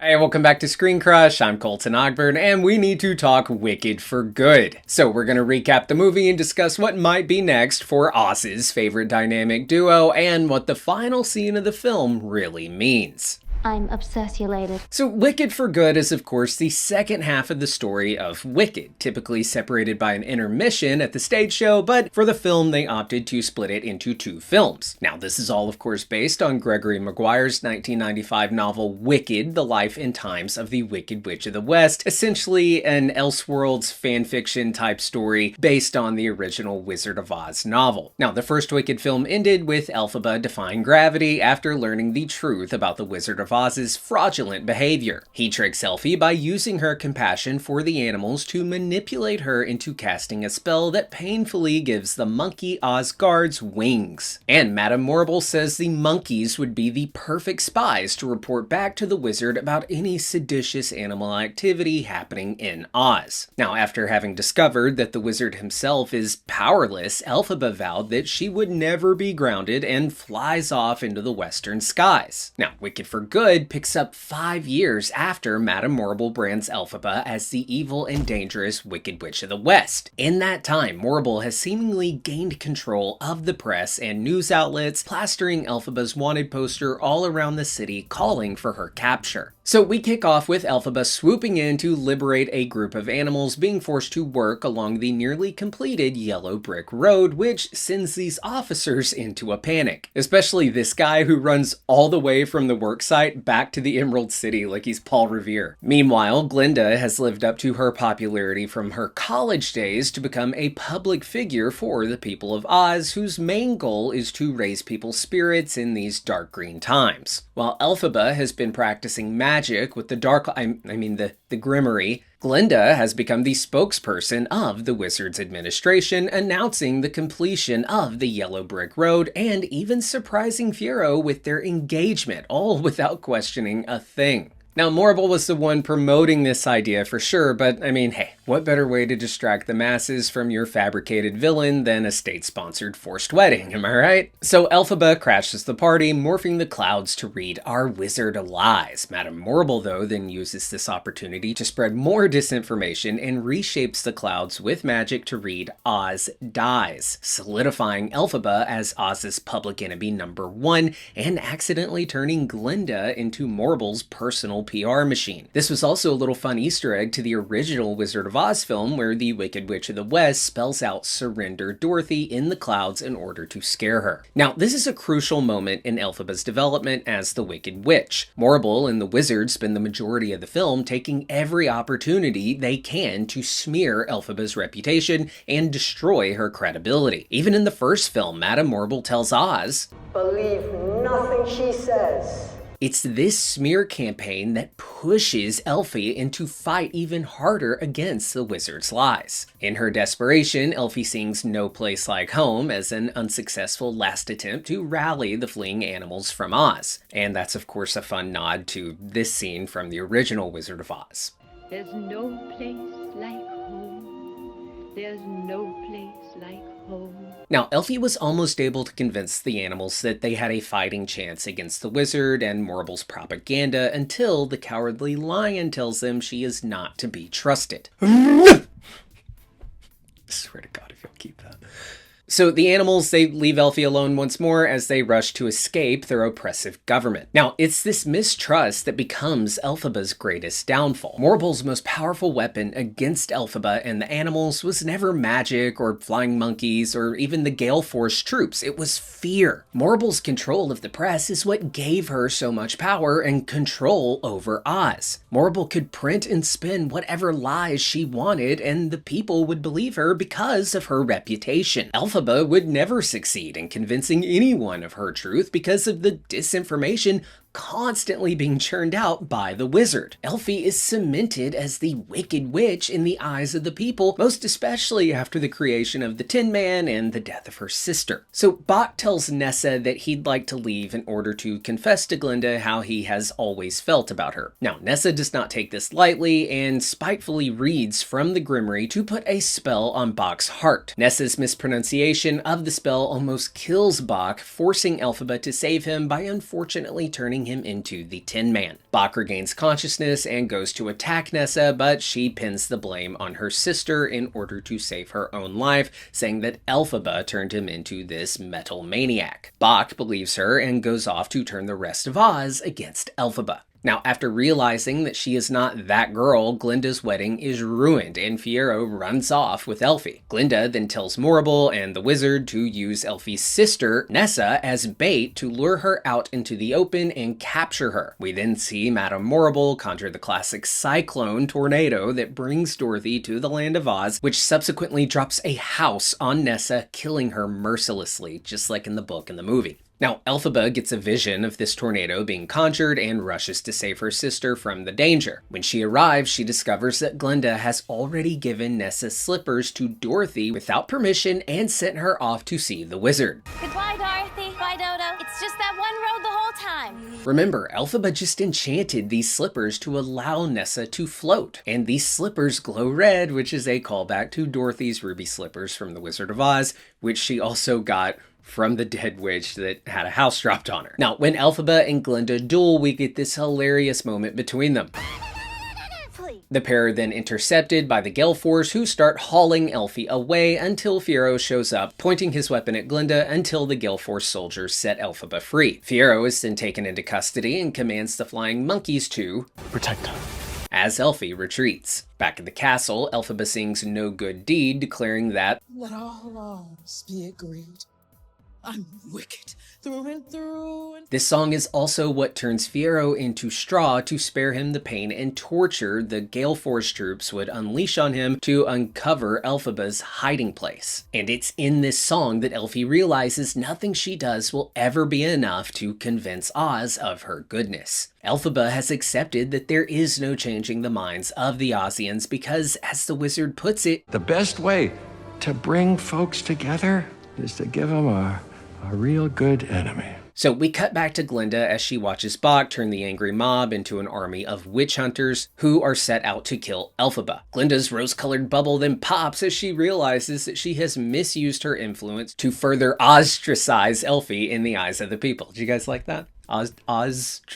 Hey, welcome back to ScreenCrush. I'm Colton Ogburn, and we need to talk Wicked for Good. So we're going to recap the movie and discuss what might be next for Oz's favorite dynamic duo and what the final scene of the film really means. I'm obsessulated. So Wicked for Good is of course the second half of the story of Wicked, typically separated by an intermission at the stage show, but for the film they opted to split it into two films. Now this is all of course based on Gregory Maguire's 1995 novel Wicked, The Life and Times of the Wicked Witch of the West, essentially an Elseworlds fanfiction type story based on the original Wizard of Oz novel. Now the first Wicked film ended with Elphaba defying gravity after learning the truth about the Wizard of Oz's fraudulent behavior. He tricks Elphie by using her compassion for the animals to manipulate her into casting a spell that painfully gives the monkey Oz guards wings. And Madame Morrible says the monkeys would be the perfect spies to report back to the wizard about any seditious animal activity happening in Oz. Now, after having discovered that the wizard himself is powerless, Elphaba vowed that she would never be grounded and flies off into the western skies. Now, Wicked for Good picks up 5 years after Madame Morrible brands Elphaba as the evil and dangerous Wicked Witch of the West. In that time, Morrible has seemingly gained control of the press and news outlets, plastering Elphaba's wanted poster all around the city calling for her capture. So we kick off with Elphaba swooping in to liberate a group of animals being forced to work along the nearly completed yellow brick road, which sends these officers into a panic. Especially this guy who runs all the way from the worksite back to the Emerald City like he's Paul Revere. Meanwhile, Glinda has lived up to her popularity from her college days to become a public figure for the people of Oz, whose main goal is to raise people's spirits in these dark green times. While Elphaba has been practicing magic with the the Grimmery, Glinda has become the spokesperson of the Wizard's administration, announcing the completion of the Yellow Brick Road and even surprising Fiyero with their engagement, all without questioning a thing. Now, Morrible was the one promoting this idea for sure, but hey, what better way to distract the masses from your fabricated villain than a state-sponsored forced wedding, am I right? So Elphaba crashes the party, morphing the clouds to read "Our Wizard Lies." Madame Morrible, though, then uses this opportunity to spread more disinformation and reshapes the clouds with magic to read "Oz Dies," solidifying Elphaba as Oz's public enemy #1 and accidentally turning Glinda into Morrible's personal PR machine. This was also a little fun Easter egg to the original Wizard of Oz film, where the Wicked Witch of the West spells out "Surrender Dorothy" in the clouds in order to scare her. Now, this is a crucial moment in Elphaba's development as the Wicked Witch. Morrible and the Wizard spend the majority of the film taking every opportunity they can to smear Elphaba's reputation and destroy her credibility. Even in the first film, Madame Morrible tells Oz, "Believe nothing she says." It's this smear campaign that pushes Elphie into fight even harder against the wizard's lies. In her desperation, Elphie sings "No Place Like Home" as an unsuccessful last attempt to rally the fleeing animals from Oz. And that's of course a fun nod to this scene from the original Wizard of Oz. There's no place like home. There's no place like home. Now, Elphie was almost able to convince the animals that they had a fighting chance against the wizard and Morrible's propaganda until the cowardly lion tells them she is not to be trusted. I swear to God if you'll keep that. So the animals, they leave Elphie alone once more as they rush to escape their oppressive government. Now, it's this mistrust that becomes Elphaba's greatest downfall. Morrible's most powerful weapon against Elphaba and the animals was never magic or flying monkeys or even the Gale Force troops. It was fear. Morrible's control of the press is what gave her so much power and control over Oz. Morrible could print and spin whatever lies she wanted, and the people would believe her because of her reputation. Elphaba would never succeed in convincing anyone of her truth because of the disinformation constantly being churned out by the wizard. Elphie is cemented as the Wicked Witch in the eyes of the people, most especially after the creation of the Tin Man and the death of her sister. So Bach tells Nessa that he'd like to leave in order to confess to Glinda how he has always felt about her. Now, Nessa does not take this lightly and spitefully reads from the Grimmery to put a spell on Bach's heart. Nessa's mispronunciation of the spell almost kills Bach, forcing Elphaba to save him by unfortunately turning turning him into the Tin Man. Bach regains consciousness and goes to attack Nessa, but she pins the blame on her sister in order to save her own life, saying that Elphaba turned him into this metal maniac. Bach believes her and goes off to turn the rest of Oz against Elphaba. Now, after realizing that she is not that girl, Glinda's wedding is ruined, and Fiyero runs off with Elphie. Glinda then tells Morrible and the wizard to use Elphie's sister, Nessa, as bait to lure her out into the open and capture her. We then see Madame Morrible conjure the classic cyclone tornado that brings Dorothy to the land of Oz, which subsequently drops a house on Nessa, killing her mercilessly, just like in the book and the movie. Now, Elphaba gets a vision of this tornado being conjured and rushes to save her sister from the danger. When she arrives, she discovers that Glinda has already given Nessa's slippers to Dorothy without permission and sent her off to see the wizard. Goodbye, Dorothy. Bye, Dodo. It's just that one road the whole time. Remember, Elphaba just enchanted these slippers to allow Nessa to float. And these slippers glow red, which is a callback to Dorothy's ruby slippers from The Wizard of Oz, which she also got from the dead witch that had a house dropped on her. Now, when Elphaba and Glinda duel, we get this hilarious moment between them. The pair are then intercepted by the Gale Force, who start hauling Elphie away until Fiyero shows up, pointing his weapon at Glinda until the Gale Force soldiers set Elphaba free. Fiyero is then taken into custody and commands the flying monkeys to protect her as Elphie retreats. Back in the castle, Elphaba sings No Good Deed, declaring that let all wrongs be agreed. I'm wicked through and through. This song is also what turns Fiyero into straw to spare him the pain and torture the Gale Force troops would unleash on him to uncover Elphaba's hiding place. And it's in this song that Elphie realizes nothing she does will ever be enough to convince Oz of her goodness. Elphaba has accepted that there is no changing the minds of the Ozians because, as the wizard puts it, the best way to bring folks together is to give them a real good enemy. So we cut back to Glinda as she watches Bach turn the angry mob into an army of witch hunters who are set out to kill Elphaba. Glinda's rose-colored bubble then pops as she realizes that she has misused her influence to further ostracize Elphie in the eyes of the people. Did you guys like that? Ostracize?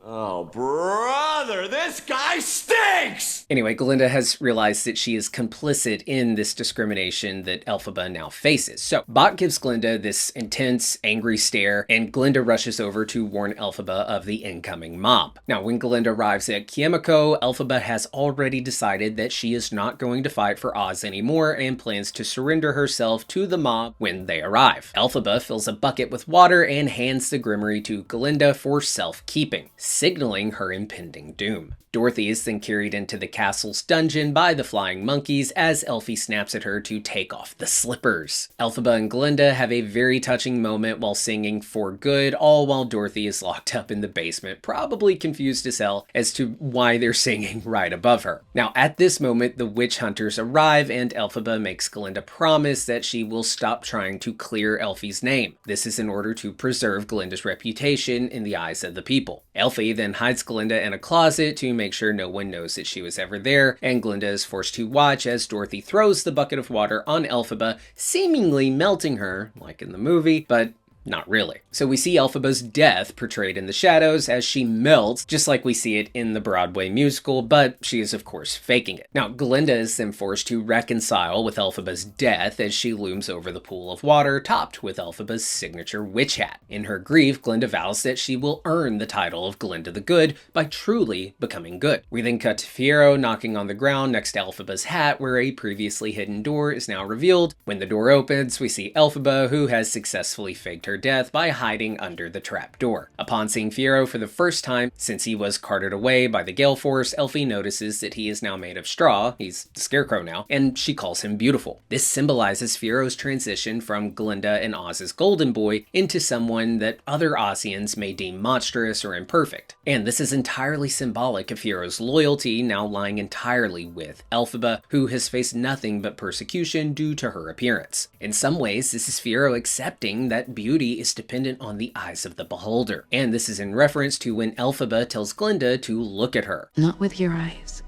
Oh, brother, this guy stinks! Anyway, Glinda has realized that she is complicit in this discrimination that Elphaba now faces. So, Bach gives Glinda this intense, angry stare, and Glinda rushes over to warn Elphaba of the incoming mob. Now, when Glinda arrives at Kiemiko, Elphaba has already decided that she is not going to fight for Oz anymore and plans to surrender herself to the mob when they arrive. Elphaba fills a bucket with water and hands the grimoire to Glinda for self-keeping, signaling her impending doom. Dorothy is then carried into the castle's dungeon by the flying monkeys as Elphie snaps at her to take off the slippers. Elphaba and Glinda have a very touching moment while singing For Good, all while Dorothy is locked up in the basement, probably confused as hell as to why they're singing right above her. Now, at this moment, the witch hunters arrive and Elphaba makes Glinda promise that she will stop trying to clear Elphie's name. This is in order to preserve Glinda's reputation in the eyes of the people. Elphie then hides Glinda in a closet to make sure no one knows that she was ever there, and Glinda is forced to watch as Dorothy throws the bucket of water on Elphaba, seemingly melting her, like in the movie, but not really. So we see Elphaba's death portrayed in the shadows as she melts, just like we see it in the Broadway musical, but she is of course faking it. Now, Glinda is then forced to reconcile with Elphaba's death as she looms over the pool of water topped with Elphaba's signature witch hat. In her grief, Glinda vows that she will earn the title of Glinda the Good by truly becoming good. We then cut to Fiyero knocking on the ground next to Elphaba's hat, where a previously hidden door is now revealed. When the door opens, we see Elphaba, who has successfully faked her death by hiding under the trap door. Upon seeing Fiyero for the first time since he was carted away by the Gale Force, Elphie notices that he is now made of straw, he's the Scarecrow now, and she calls him beautiful. This symbolizes Fiyero's transition from Glinda and Oz's golden boy into someone that other Ozians may deem monstrous or imperfect. And this is entirely symbolic of Fiyero's loyalty now lying entirely with Elphaba, who has faced nothing but persecution due to her appearance. In some ways, this is Fiyero accepting that beauty is dependent on the eyes of the beholder. And this is in reference to when Elphaba tells Glinda to look at her. Not with your eyes,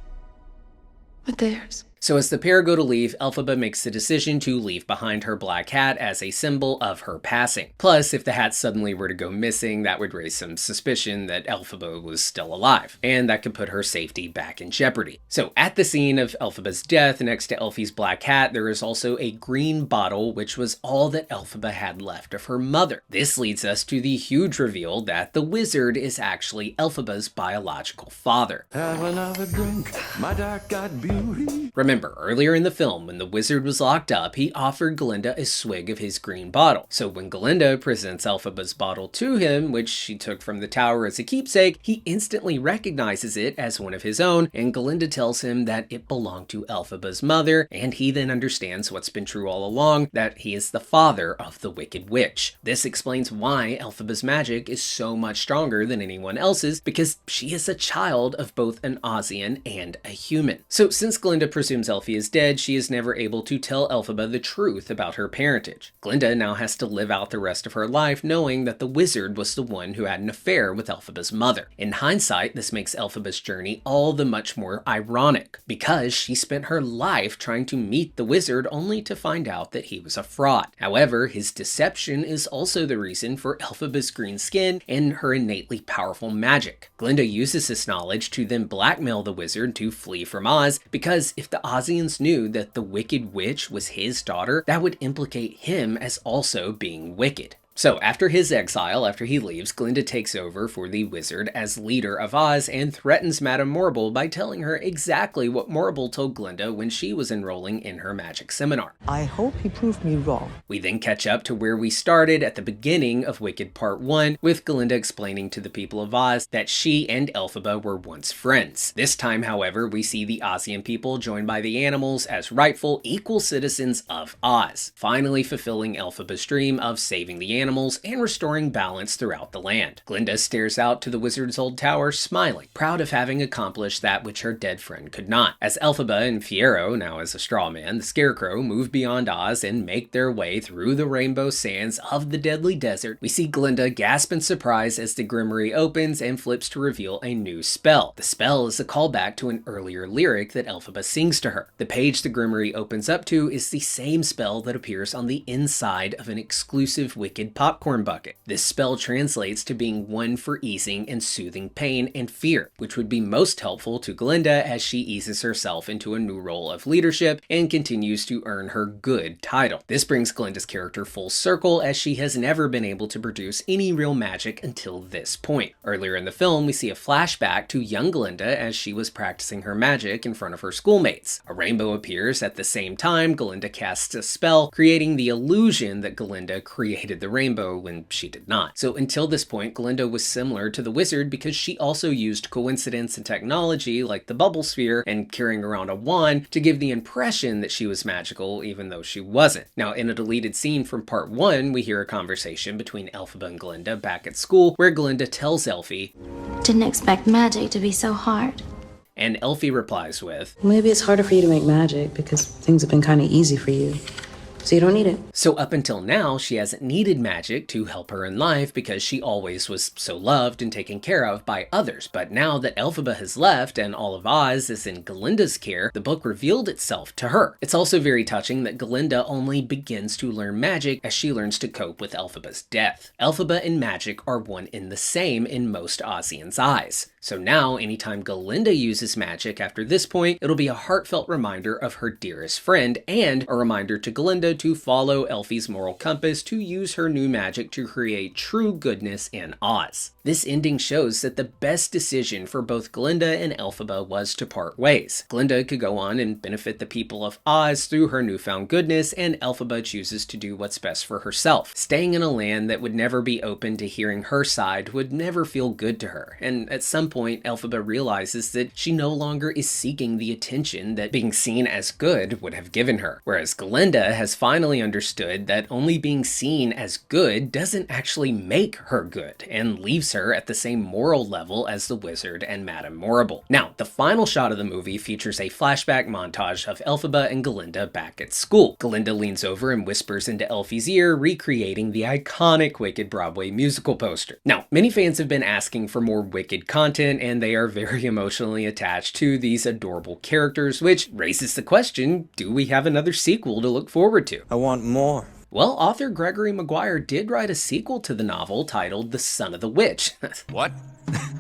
but theirs. So as the pair go to leave, Elphaba makes the decision to leave behind her black hat as a symbol of her passing. Plus, if the hat suddenly were to go missing, that would raise some suspicion that Elphaba was still alive, and that could put her safety back in jeopardy. So at the scene of Elphaba's death, next to Elfie's black hat, there is also a green bottle, which was all that Elphaba had left of her mother. This leads us to the huge reveal that the wizard is actually Elphaba's biological father. Have another drink, my dark-eyed beauty. Remember, earlier in the film, when the wizard was locked up, he offered Glinda a swig of his green bottle. So when Glinda presents Elphaba's bottle to him, which she took from the tower as a keepsake, he instantly recognizes it as one of his own, and Glinda tells him that it belonged to Elphaba's mother, and he then understands what's been true all along, that he is the father of the Wicked Witch. This explains why Elphaba's magic is so much stronger than anyone else's, because she is a child of both an Ozian and a human. So since Glinda presumes Elfie is dead, she is never able to tell Elphaba the truth about her parentage. Glinda now has to live out the rest of her life knowing that the wizard was the one who had an affair with Elphaba's mother. In hindsight, this makes Elphaba's journey all the much more ironic, because she spent her life trying to meet the wizard only to find out that he was a fraud. However, his deception is also the reason for Elphaba's green skin and her innately powerful magic. Glinda uses this knowledge to then blackmail the wizard to flee from Oz, because if the Ozians knew that the Wicked Witch was his daughter, that would implicate him as also being wicked. So after his exile, after he leaves, Glinda takes over for the wizard as leader of Oz and threatens Madame Morrible by telling her exactly what Morrible told Glinda when she was enrolling in her magic seminar. I hope he proved me wrong. We then catch up to where we started at the beginning of Wicked Part 1, with Glinda explaining to the people of Oz that she and Elphaba were once friends. This time, however, we see the Ozian people joined by the animals as rightful, equal citizens of Oz, finally fulfilling Elphaba's dream of saving the animals and restoring balance throughout the land. Glinda stares out to the wizard's old tower, smiling, proud of having accomplished that which her dead friend could not. As Elphaba and Fiyero, now as a straw man, the scarecrow, move beyond Oz and make their way through the rainbow sands of the deadly desert, we see Glinda gasp in surprise as the grimoire opens and flips to reveal a new spell. The spell is a callback to an earlier lyric that Elphaba sings to her. The page the grimoire opens up to is the same spell that appears on the inside of an exclusive wicked popcorn bucket. This spell translates to being one for easing and soothing pain and fear, which would be most helpful to Glinda as she eases herself into a new role of leadership and continues to earn her good title. This brings Glinda's character full circle, as she has never been able to produce any real magic until this point. Earlier in the film, we see a flashback to young Glinda as she was practicing her magic in front of her schoolmates. A rainbow appears at the same time Glinda casts a spell, creating the illusion that Glinda created the rainbow when she did not. So until this point, Glinda was similar to the wizard because she also used coincidence and technology like the bubble sphere and carrying around a wand to give the impression that she was magical even though she wasn't. Now, in a deleted scene from part 1, we hear a conversation between Elphaba and Glinda back at school where Glinda tells Elfie, Didn't expect magic to be so hard. and Elfie replies with, Maybe it's harder for you to make magic because things have been kind of easy for you. So you don't need it. So up until now, she hasn't needed magic to help her in life because she always was so loved and taken care of by others. But now that Elphaba has left and all of Oz is in Glinda's care, the book revealed itself to her. It's also very touching that Glinda only begins to learn magic as she learns to cope with Elphaba's death. Elphaba and magic are one and the same in most Ozians' eyes. So now, anytime Glinda uses magic after this point, it'll be a heartfelt reminder of her dearest friend and a reminder to Glinda to follow Elfie's moral compass to use her new magic to create true goodness in Oz. This ending shows that the best decision for both Glinda and Elphaba was to part ways. Glinda could go on and benefit the people of Oz through her newfound goodness, and Elphaba chooses to do what's best for herself. Staying in a land that would never be open to hearing her side would never feel good to her, and at some point Elphaba realizes that she no longer is seeking the attention that being seen as good would have given her, whereas Glinda has finally understood that only being seen as good doesn't actually make her good, and leaves her at the same moral level as the wizard and Madame Morrible. Now, the final shot of the movie features a flashback montage of Elphaba and Glinda back at school. Glinda leans over and whispers into Elfie's ear, recreating the iconic Wicked Broadway musical poster. Now, many fans have been asking for more Wicked content, and they are very emotionally attached to these adorable characters, which raises the question, do we have another sequel to look forward to? I want more. Well, author Gregory Maguire did write a sequel to the novel titled The Son of the Witch. What?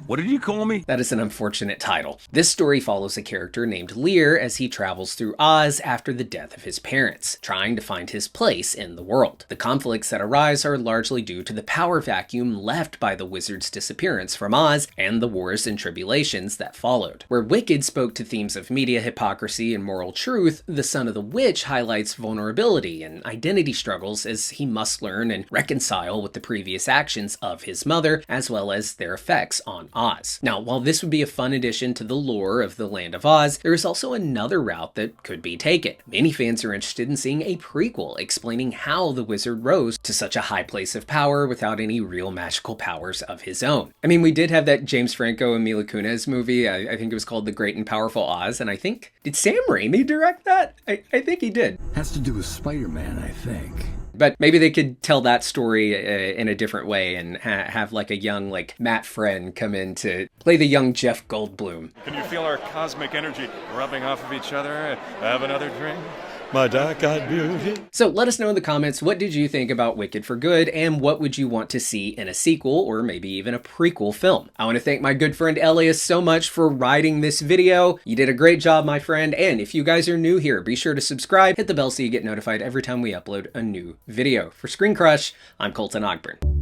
What did you call me? That is an unfortunate title. This story follows a character named Lear as he travels through Oz after the death of his parents, trying to find his place in the world. The conflicts that arise are largely due to the power vacuum left by the wizard's disappearance from Oz and the wars and tribulations that followed. Where Wicked spoke to themes of media hypocrisy and moral truth, The Son of the Witch highlights vulnerability and identity struggles as he must learn and reconcile with the previous actions of his mother, as well as their effects on Oz. Now, while this would be a fun addition to the lore of the Land of Oz, there is also another route that could be taken. Many fans are interested in seeing a prequel explaining how the wizard rose to such a high place of power without any real magical powers of his own. I mean, we did have that James Franco and Mila Kunis movie, I think it was called The Great and Powerful Oz, and I think, did Sam Raimi direct that? I think he did. Has to do with Spider-Man, I think. But maybe they could tell that story in a different way and have like a young Matt Friend come in to play the young Jeff Goldblum. Can you feel our cosmic energy rubbing off of each other? Have another drink? My dark-eyed beauty. So let us know in the comments, what did you think about Wicked for Good, and what would you want to see in a sequel or maybe even a prequel film? I want to thank my good friend Elias so much for writing this video. You did a great job, my friend, and if you guys are new here, be sure to subscribe, hit the bell so you get notified every time we upload a new video. For ScreenCrush, I'm Colton Ogburn.